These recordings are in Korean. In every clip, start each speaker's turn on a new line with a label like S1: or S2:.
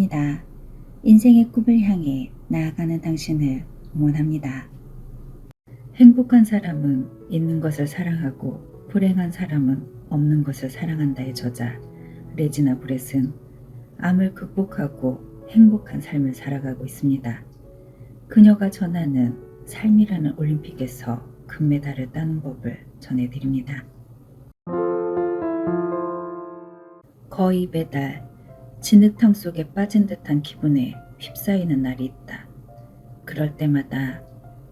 S1: 사랑합니다. 인생의 꿈을 향해 나아가는 당신을 응원합니다. 행복한 사람은 있는 것을 사랑하고 불행한 사람은 없는 것을 사랑한다의 저자 레지나 브렛은 암을 극복하고 행복한 삶을 살아가고 있습니다. 그녀가 전하는 삶이라는 올림픽에서 금메달을 따는 법을 전해드립니다. 거의 매달 진흙탕 속에 빠진 듯한 기분에 휩싸이는 날이 있다. 그럴 때마다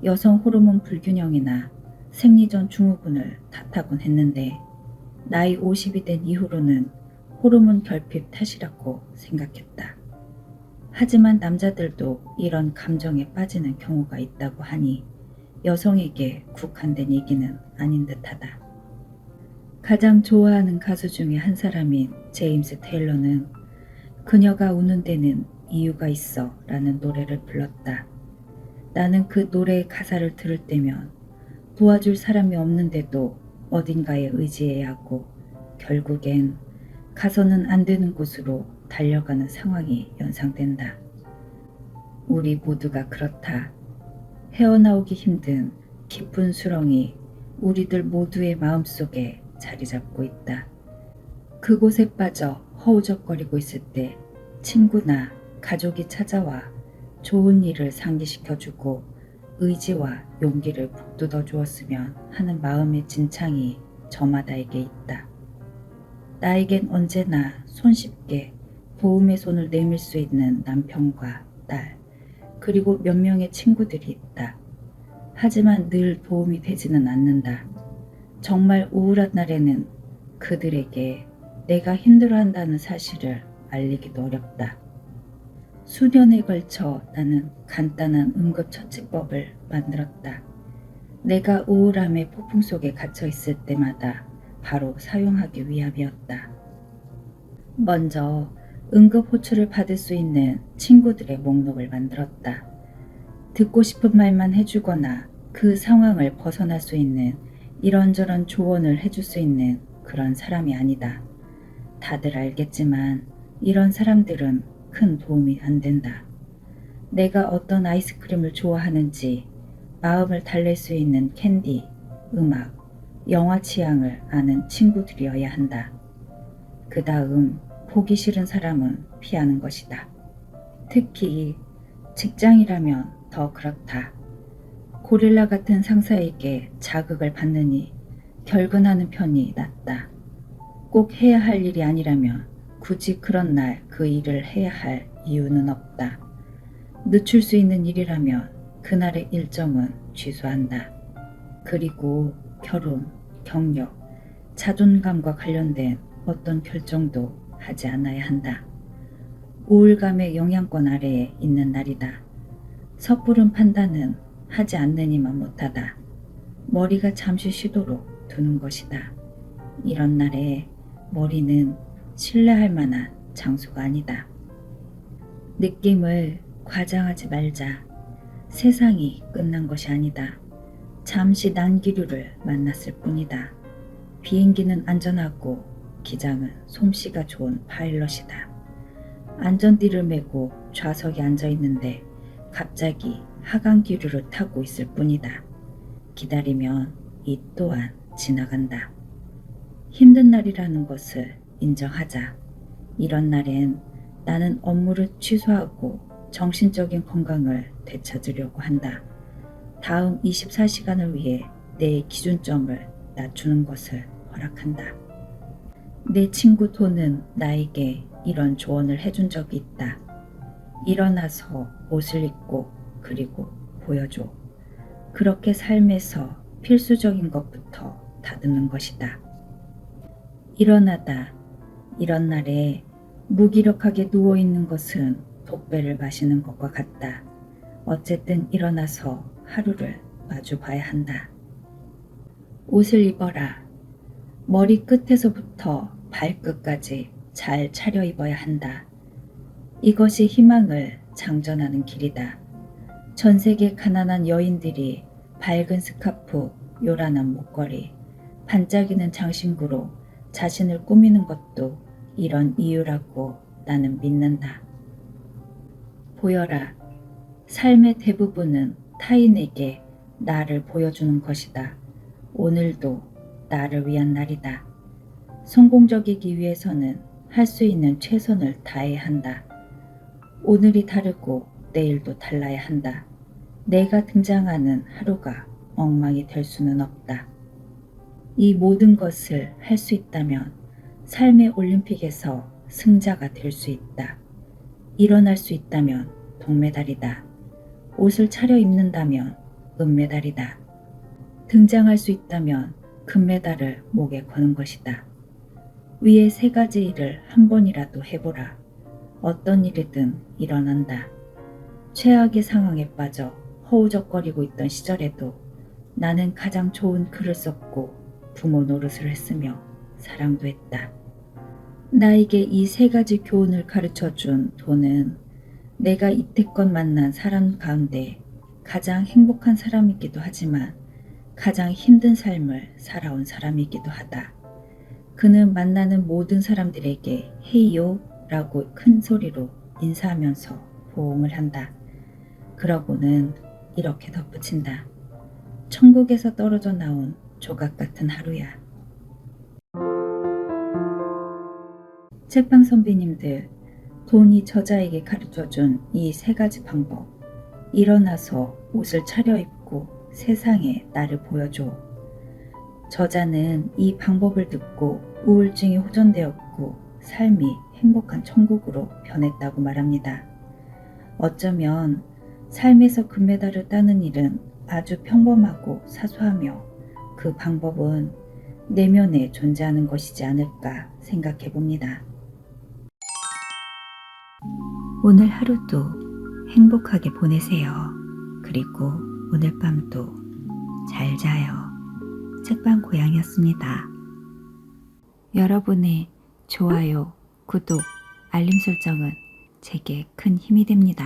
S1: 여성 호르몬 불균형이나 생리전 증후군을 탓하곤 했는데 나이 50이 된 이후로는 호르몬 결핍 탓이라고 생각했다. 하지만 남자들도 이런 감정에 빠지는 경우가 있다고 하니 여성에게 국한된 얘기는 아닌 듯하다. 가장 좋아하는 가수 중에 한 사람인 제임스 테일러는 그녀가 우는 데는 이유가 있어 라는 노래를 불렀다. 나는 그 노래의 가사를 들을 때면 도와줄 사람이 없는데도 어딘가에 의지해야 하고 결국엔 가서는 안 되는 곳으로 달려가는 상황이 연상된다. 우리 모두가 그렇다. 헤어나오기 힘든 깊은 수렁이 우리들 모두의 마음속에 자리 잡고 있다. 그곳에 빠져 허우적거리고 있을 때 친구나 가족이 찾아와 좋은 일을 상기시켜주고 의지와 용기를 북돋워 주었으면 하는 마음의 진창이 저마다에게 있다. 나에겐 언제나 손쉽게 도움의 손을 내밀 수 있는 남편과 딸, 그리고 몇 명의 친구들이 있다. 하지만 늘 도움이 되지는 않는다. 정말 우울한 날에는 그들에게 내가 힘들어한다는 사실을 알리기도 어렵다. 수년에 걸쳐 나는 간단한 응급처치법을 만들었다. 내가 우울함의 폭풍 속에 갇혀 있을 때마다 바로 사용하기 위함이었다. 먼저 응급호출을 받을 수 있는 친구들의 목록을 만들었다. 듣고 싶은 말만 해주거나 그 상황을 벗어날 수 있는 이런저런 조언을 해줄 수 있는 그런 사람이 아니다. 다들 알겠지만 이런 사람들은 큰 도움이 안 된다. 내가 어떤 아이스크림을 좋아하는지, 마음을 달랠 수 있는 캔디, 음악, 영화 취향을 아는 친구들이어야 한다. 그 다음 보기 싫은 사람은 피하는 것이다. 특히 직장이라면 더 그렇다. 고릴라 같은 상사에게 자극을 받느니 결근하는 편이 낫다. 꼭 해야 할 일이 아니라면 굳이 그런 날 그 일을 해야 할 이유는 없다. 늦출 수 있는 일이라면 그날의 일정은 취소한다. 그리고 결혼, 경력, 자존감과 관련된 어떤 결정도 하지 않아야 한다. 우울감의 영향권 아래에 있는 날이다. 섣부른 판단은 하지 않느니만 못하다. 머리가 잠시 쉬도록 두는 것이다. 이런 날에 머리는 신뢰할 만한 장소가 아니다. 느낌을 과장하지 말자. 세상이 끝난 것이 아니다. 잠시 난기류를 만났을 뿐이다. 비행기는 안전하고 기장은 솜씨가 좋은 파일럿이다. 안전띠를 메고 좌석에 앉아 있는데 갑자기 하강기류를 타고 있을 뿐이다. 기다리면 이 또한 지나간다. 힘든 날이라는 것을 인정하자. 이런 날엔 나는 업무를 취소하고 정신적인 건강을 되찾으려고 한다. 다음 24시간을 위해 내 기준점을 낮추는 것을 허락한다. 내 친구 도는 나에게 이런 조언을 해준 적이 있다. 일어나서 옷을 입고 그리고 보여줘. 그렇게 삶에서 필수적인 것부터 다듬는 것이다. 일어나다. 이런 날에 무기력하게 누워있는 것은 독배를 마시는 것과 같다. 어쨌든 일어나서 하루를 마주 봐야 한다. 옷을 입어라. 머리 끝에서부터 발끝까지 잘 차려입어야 한다. 이것이 희망을 장전하는 길이다. 전 세계 가난한 여인들이 밝은 스카프, 요란한 목걸이, 반짝이는 장신구로 자신을 꾸미는 것도 이런 이유라고 나는 믿는다. 보여라. 삶의 대부분은 타인에게 나를 보여주는 것이다. 오늘도 나를 위한 날이다. 성공적이기 위해서는 할 수 있는 최선을 다해야 한다. 오늘이 다르고 내일도 달라야 한다. 내가 등장하는 하루가 엉망이 될 수는 없다. 이 모든 것을 할 수 있다면 삶의 올림픽에서 승자가 될 수 있다. 일어날 수 있다면 동메달이다. 옷을 차려입는다면 은메달이다. 등장할 수 있다면 금메달을 목에 거는 것이다. 위의 세 가지 일을 한 번이라도 해보라. 어떤 일이든 일어난다. 최악의 상황에 빠져 허우적거리고 있던 시절에도 나는 가장 좋은 글을 썼고 부모 노릇을 했으며 사랑도 했다. 나에게 이 세 가지 교훈을 가르쳐준 돈은 내가 이때껏 만난 사람 가운데 가장 행복한 사람이기도 하지만 가장 힘든 삶을 살아온 사람이기도 하다. 그는 만나는 모든 사람들에게 헤이요 라고 큰 소리로 인사하면서 보응을 한다. 그러고는 이렇게 덧붙인다. 천국에서 떨어져 나온 조각 같은 하루야. 책방 선비님들, 돈이 저자에게 가르쳐준 이 세 가지 방법. 일어나서 옷을 차려입고 세상에 나를 보여줘. 저자는 이 방법을 듣고 우울증이 호전되었고 삶이 행복한 천국으로 변했다고 말합니다. 어쩌면 삶에서 금메달을 따는 일은 아주 평범하고 사소하며 그 방법은 내면에 존재하는 것이지 않을까 생각해 봅니다. 오늘 하루도 행복하게 보내세요. 그리고 오늘 밤도 잘 자요. 책방 고양이였습니다. 여러분의 좋아요, 구독, 알림 설정은 제게 큰 힘이 됩니다.